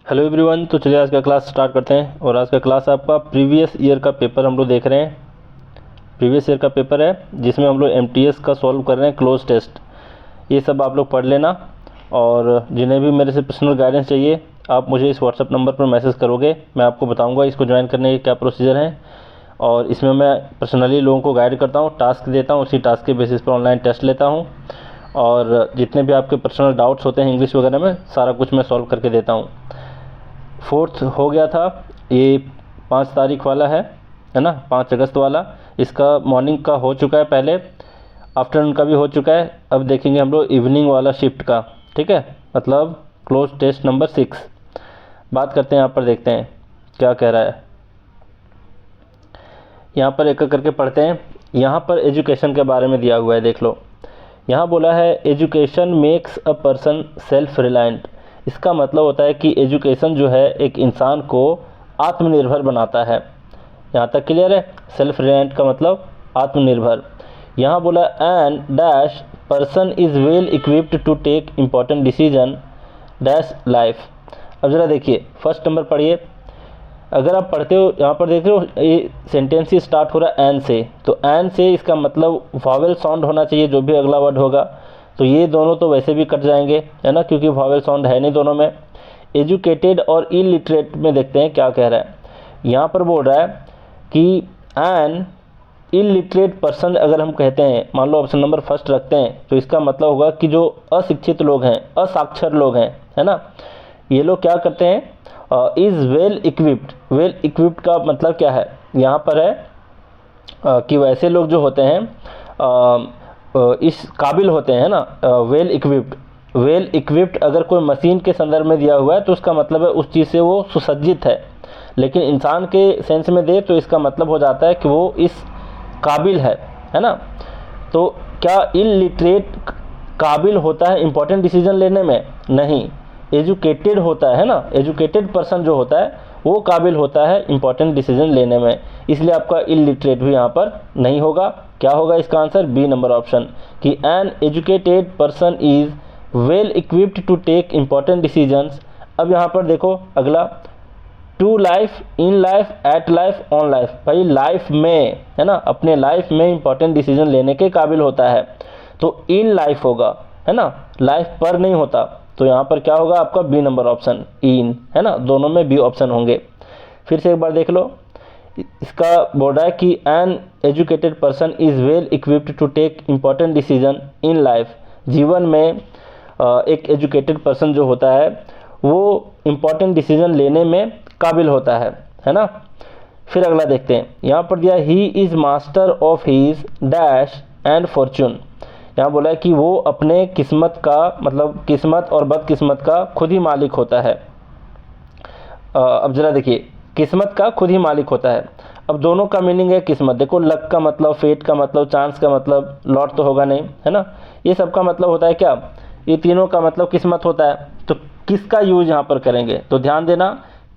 Hello everyone. तो चलिए आज का क्लास स्टार्ट करते हैं। और आज का क्लास आपका प्रीवियस ईयर का पेपर हम लोग देख रहे हैं। प्रीवियस ईयर का पेपर है जिसमें हम लोग एमटीएस का सॉल्व कर रहे हैं, क्लोज टेस्ट। ये सब आप लोग पढ़ लेना। और जिन्हें भी मेरे से पर्सनल गाइडेंस चाहिए आप मुझे इस व्हाट्सअप नंबर पर मैसेज करोगे, मैं आपको बताऊँगा इसको ज्वाइन करने के क्या प्रोसीजर है। और इसमें मैं पर्सनली लोगों को गाइड करता हूँ, टास्क देता हूँ, उसी टास्क के बेसिस पर ऑनलाइन टेस्ट लेता हूँ। और जितने भी आपके पर्सनल डाउट्स होते हैं इंग्लिश वगैरह में, सारा कुछ मैं सॉल्व करके देता हूँ। 4th हो गया था, ये 5 तारीख वाला है ना, 5 अगस्त वाला। इसका मॉर्निंग का हो चुका है, पहले आफ्टरनून का भी हो चुका है। अब देखेंगे हम लोग इवनिंग वाला शिफ्ट का, ठीक है, मतलब क्लोज टेस्ट नंबर 6। बात करते हैं, यहाँ पर देखते हैं क्या कह रहा है। यहाँ पर एक एक करके पढ़ते हैं। यहाँ पर एजुकेशन के बारे में दिया हुआ है, देख लो। यहाँ बोला है education makes a person self reliant. इसका मतलब होता है कि एजुकेशन जो है एक इंसान को आत्मनिर्भर बनाता है। यहाँ तक क्लियर है। सेल्फ रिलायंट का मतलब आत्मनिर्भर। यहाँ बोला and dash person is well equipped to take important decision dash life. अब ज़रा देखिए, फर्स्ट नंबर पढ़िए। अगर आप पढ़ते हो, यहाँ पर देख रहे हो ये सेंटेंस ही स्टार्ट हो रहा है एन से, तो एन से इसका मतलब वावेल साउंड होना चाहिए जो भी अगला वर्ड होगा। तो ये दोनों तो वैसे भी कट जाएंगे, है ना, क्योंकि वावेल साउंड है नहीं दोनों में। एजुकेटेड और इलिटरेट में देखते हैं क्या कह रहा है। यहाँ पर बोल रहा है कि एन इलिटरेट पर्सन अगर हम कहते हैं, मान लो ऑप्शन नंबर फर्स्ट रखते हैं, तो इसका मतलब होगा कि जो अशिक्षित लोग हैं, असाक्षर लोग हैं, है ना, ये लोग क्या करते हैं, is well equipped. Well equipped का मतलब क्या है, यहाँ पर है कि वैसे लोग जो होते हैं इस काबिल होते हैं ना, वेल इक्विप्ड। वेल इक्विप्ड अगर कोई मशीन के संदर्भ में दिया हुआ है तो उसका मतलब है उस चीज़ से वो सुसज्जित है। लेकिन इंसान के सेंस में दे तो इसका मतलब हो जाता है कि वो इस काबिल है ना। तो क्या इलिटरेट काबिल होता है इंपॉर्टेंट डिसीजन लेने में? नहीं, एजुकेटेड होता है ना। एजुकेटेड पर्सन जो होता है वो काबिल होता है इंपॉर्टेंट डिसीजन लेने में। इसलिए आपका इलिटरेट भी यहाँ पर नहीं होगा। क्या होगा इसका आंसर? बी नंबर ऑप्शन, कि an educated person is well equipped to take important decisions. अब यहाँ पर देखो अगला, to life, in life, at life, on life. भाई लाइफ में, है ना, अपने लाइफ में इंपॉर्टेंट डिसीजन लेने के काबिल होता है, तो इन लाइफ होगा, है ना, लाइफ पर नहीं होता। तो यहाँ पर क्या होगा आपका? बी नंबर ऑप्शन, इन, है ना, दोनों में बी ऑप्शन होंगे। फिर से एक बार देख लो, इसका बोल रहा है कि an educated person is well equipped to take important decision in life. जीवन में एक एजुकेटेड पर्सन जो होता है वो इम्पॉर्टेंट डिसीजन लेने में काबिल होता है ना। फिर अगला देखते हैं, यहाँ पर दिया he is master of his dash and fortune. यहाँ बोला है कि वो अपने किस्मत का, मतलब किस्मत और बदकिस्मत का खुद ही मालिक होता है। अब ज़रा देखिए, किस्मत का खुद ही मालिक होता है। अब दोनों का मीनिंग है किस्मत। देखो, लक का मतलब, फेट का मतलब, चांस का मतलब, लॉट तो होगा नहीं, है ना। ये सब का मतलब होता है क्या? ये तीनों का मतलब किस्मत होता है। तो किसका यूज यहाँ पर करेंगे? तो ध्यान देना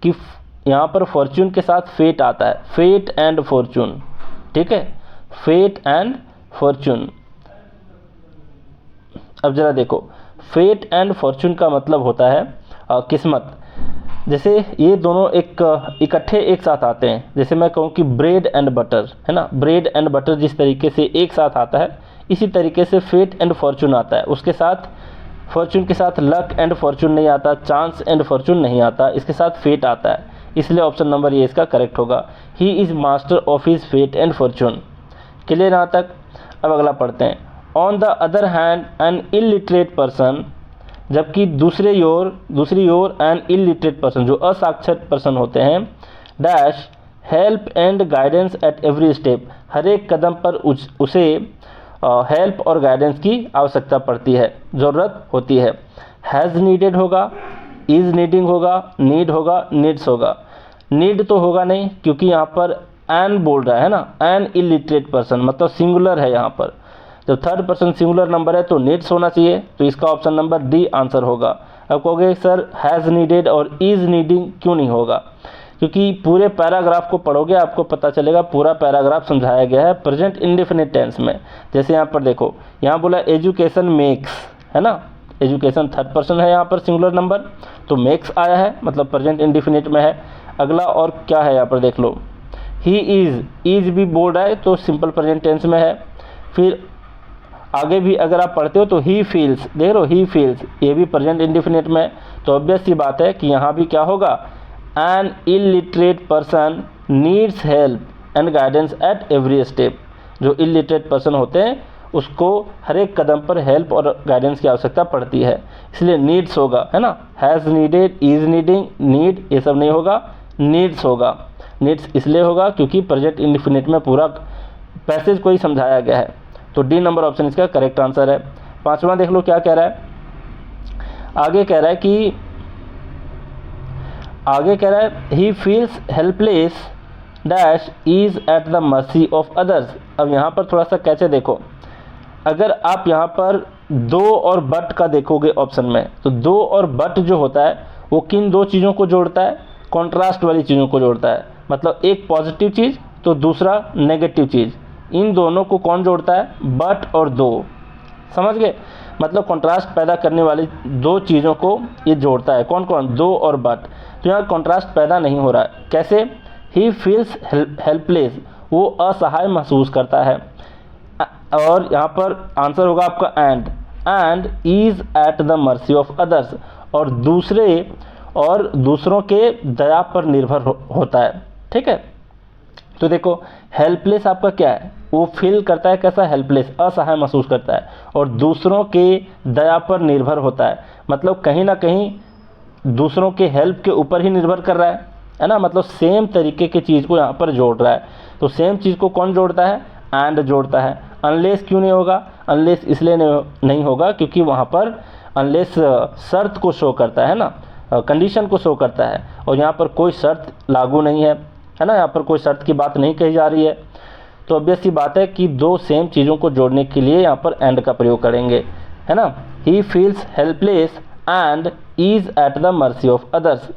कि यहाँ पर फॉर्चून के साथ फेट आता है, फेट एंड फॉर्चून, ठीक है, फेट एंड फॉर्चून। अब जरा देखो, फेट एंड फॉर्चून का मतलब होता है किस्मत। जैसे ये दोनों एक इकट्ठे एक साथ आते हैं। जैसे मैं कहूँ कि ब्रेड एंड बटर, है ना, ब्रेड एंड बटर जिस तरीके से एक साथ आता है, इसी तरीके से फेट एंड फॉर्चून आता है। उसके साथ, फॉर्चून के साथ लक एंड फॉर्चून नहीं आता, चांस एंड फॉर्चून नहीं आता, इसके साथ फेट आता है। इसलिए ऑप्शन नंबर ये इसका करेक्ट होगा। He is master of his fate and fortune. Clear यहाँ तक? अब अगला पढ़ते हैं। On the other hand an illiterate person, जबकि दूसरी ओर एन इलिटरेट पर्सन, जो असाक्षर पर्सन होते हैं, dash help and guidance at every step. हर एक कदम पर उसे हेल्प और गाइडेंस की आवश्यकता पड़ती है, ज़रूरत होती है। हैज़ नीडेड होगा, इज़ नीडिंग होगा, नीड होगा, नीड्स होगा। नीड तो होगा नहीं, क्योंकि यहाँ पर एन बोल रहा है ना, एन इलिटरेट पर्सन, मतलब सिंगुलर है। यहाँ पर जब थर्ड पर्सन सिंगुलर नंबर है तो नीड्स होना चाहिए, तो इसका ऑप्शन नंबर डी आंसर होगा। अब कहोगे सर हैज़ नीडेड और इज़ नीडिंग क्यों नहीं होगा? क्योंकि पूरे पैराग्राफ को पढ़ोगे आपको पता चलेगा, पूरा पैराग्राफ समझाया गया है प्रेजेंट इंडेफिनिट टेंस में। जैसे यहाँ पर देखो, यहाँ बोला एजुकेशन मेक्स, है ना, एजुकेशन थर्ड पर्सन है यहाँ पर सिंगुलर नंबर, तो मेक्स आया है, मतलब प्रेजेंट इंडिफिनिट में है। अगला और क्या है यहाँ पर देख लो, ही इज़ भी बोल रहा है तो सिंपल प्रेजेंट टेंस में है। फिर आगे भी अगर आप पढ़ते हो तो ही फील्स, देख लो ही फील्स, ये भी प्रेजेंट इंडिफिनिट में। तो ऑब्वियस सी बात है कि यहाँ भी क्या होगा, an illiterate person needs help and guidance at every step. जो इलिटरेट पर्सन होते हैं उसको हर एक कदम पर हेल्प और गाइडेंस की आवश्यकता पड़ती है, इसलिए नीड्स होगा, है ना। Has needed, is needing, need ये सब नहीं होगा, नीड्स होगा। नीड्स इसलिए होगा क्योंकि प्रेजेंट इंडिफिनिट में पूरा पैसेज को ही समझाया गया है। तो डी नंबर ऑप्शन इसका करेक्ट आंसर है। पांचवा देख लो क्या कह रहा है, आगे कह रहा है he feels helpless dash is at the mercy of others. अब यहाँ पर थोड़ा सा कैसे देखो, अगर आप यहाँ पर दो और बट का देखोगे ऑप्शन में, तो दो और बट जो होता है वो किन दो चीज़ों को जोड़ता है, कॉन्ट्रास्ट वाली चीज़ों को जोड़ता है। मतलब एक पॉजिटिव चीज़ तो दूसरा नेगेटिव चीज़, इन दोनों को कौन जोड़ता है, बट और दो, समझ गए। मतलब कॉन्ट्रास्ट पैदा करने वाली दो चीज़ों को ये जोड़ता है, कौन कौन, दो और बट। तो यहाँ कॉन्ट्रास्ट पैदा नहीं हो रहा है, कैसे, ही फील्स हेल्पलेस, वो असहाय महसूस करता है। और यहाँ पर आंसर होगा आपका and is at the mercy of others, और दूसरों के दया पर निर्भर होता है, ठीक है। तो देखो हेल्पलेस आपका क्या है, वो फील करता है कैसा, हेल्पलेस, असहाय महसूस करता है, और दूसरों के दया पर निर्भर होता है, मतलब कहीं ना कहीं दूसरों के हेल्प के ऊपर ही निर्भर कर रहा है ना। मतलब सेम तरीके की चीज़ को यहाँ पर जोड़ रहा है। तो सेम चीज़ को कौन जोड़ता है, एंड जोड़ता है। अनलेस क्यों नहीं होगा, अनलेस इसलिए नहीं होगा क्योंकि वहाँ पर अनलेस शर्त को शो करता है ना, कंडीशन को शो करता है, और यहाँ पर कोई शर्त लागू नहीं है ना, यहाँ पर कोई शर्त की बात नहीं कही जा रही है। तो ऑब्वियस सी बात है कि दो सेम चीज़ों को जोड़ने के लिए यहाँ पर एंड का प्रयोग करेंगे, है ना। He feels helpless and is at the mercy of others.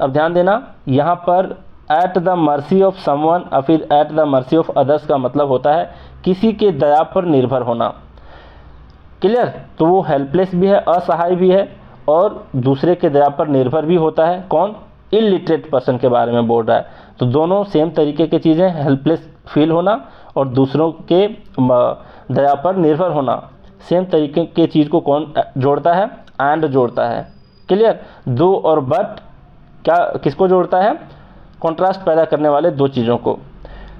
अब ध्यान देना, यहाँ पर at the mercy of someone और फिर at the mercy of others का मतलब होता है किसी के दया पर निर्भर होना, क्लियर। तो वो हेल्पलेस भी है, असहाय भी है, और दूसरे के दया पर निर्भर भी होता है, कौन, इलिटरेट पर्सन के बारे में बोल रहा है। तो दोनों सेम तरीके की चीज़ें, हेल्पलेस फील होना और दूसरों के दया पर निर्भर होना, सेम तरीके की चीज़ को कौन जोड़ता है, एंड जोड़ता है, क्लियर। दो और बट क्या किसको जोड़ता है, कॉन्ट्रास्ट पैदा करने वाले दो चीज़ों को।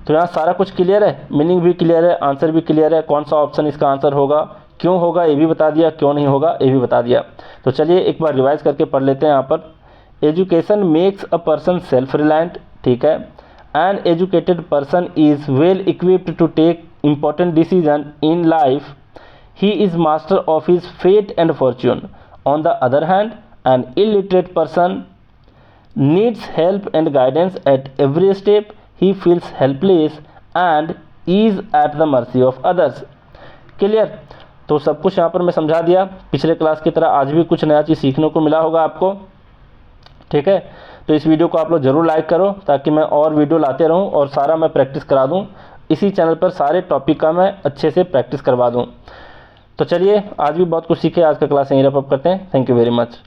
तो यहाँ सारा कुछ क्लियर है, मीनिंग भी क्लियर है, आंसर भी क्लियर है, कौन सा ऑप्शन इसका आंसर होगा, क्यों होगा ये भी बता दिया, क्यों नहीं होगा ये भी बता दिया। तो चलिए एक बार रिवाइज करके पढ़ लेते हैं। यहाँ पर education makes a person self reliant, ठीक है। An educated person is well equipped to take important decision in life, he is master of his fate and fortune. On the other hand an illiterate person needs help and guidance at every step, he feels helpless and is at the mercy of others, clear. तो सब कुछ यहाँ पर मैं समझा दिया, पिछले class की तरह आज भी कुछ नया चीज़ सीखने को मिला होगा आपको, ठीक है। तो इस वीडियो को आप लोग ज़रूर लाइक करो ताकि मैं और वीडियो लाते रहूँ और सारा मैं प्रैक्टिस करा दूँ, इसी चैनल पर सारे टॉपिक का मैं अच्छे से प्रैक्टिस करवा दूँ। तो चलिए आज भी बहुत कुछ सीखे, आज का क्लास यहीं रैप अप करते हैं। Thank you very much.